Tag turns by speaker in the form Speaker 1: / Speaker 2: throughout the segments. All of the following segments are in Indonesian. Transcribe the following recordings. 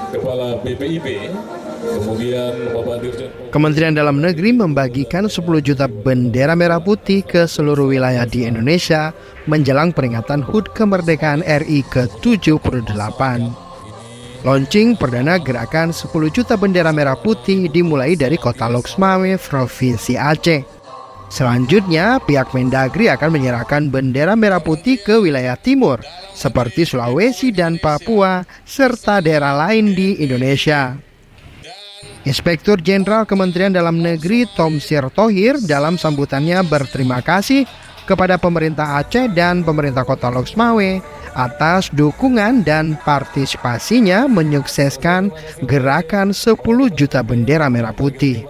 Speaker 1: Kepala BPIP, kemudian Bapak Dirjen.
Speaker 2: Kementerian Dalam Negeri membagikan 10 juta bendera merah putih ke seluruh wilayah di Indonesia menjelang peringatan HUT kemerdekaan RI ke-78. Launching perdana gerakan 10 juta bendera merah putih dimulai dari Kota Loksmawe, Provinsi Aceh. Selanjutnya, pihak Mendagri akan menyerahkan bendera merah putih ke wilayah timur, seperti Sulawesi dan Papua, serta daerah lain di Indonesia. Inspektur Jenderal Kementerian Dalam Negeri Tom Sirtohir dalam sambutannya berterima kasih kepada pemerintah Aceh dan pemerintah Kota Loksmawe atas dukungan dan partisipasinya menyukseskan gerakan 10 juta bendera merah putih.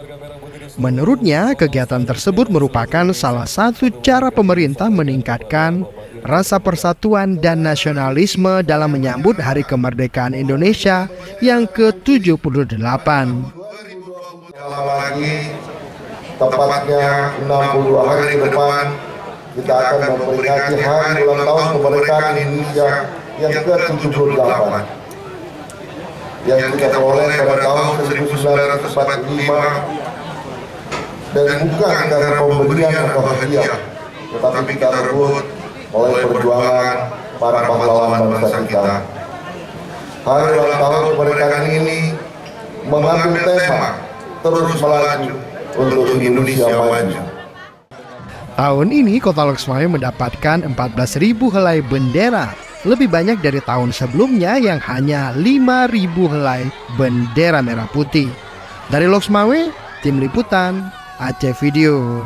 Speaker 2: Menurutnya, kegiatan tersebut merupakan salah satu cara pemerintah meningkatkan rasa persatuan dan nasionalisme dalam menyambut Hari Kemerdekaan Indonesia yang ke-78.
Speaker 3: Lagi, tepatnya 60 hari ke depan, kita akan memperingati hari ulang tahun kemerdekaan Indonesia yang ke-78 yang kita peroleh pada tahun 1945, dan bukan karena pemberian atau hadiah, tetapi kita rebut oleh perjuangan para pahlawan bangsa kita. Hari ulang tahun kemerdekaan ini mengambil tema terus melaju untuk Indonesia maju.
Speaker 2: Tahun ini Kota Loksmawe mendapatkan 14.000 helai bendera, lebih banyak dari tahun sebelumnya yang hanya 5.000 helai bendera merah putih. Dari Loksmawe, tim liputan Aceh Video.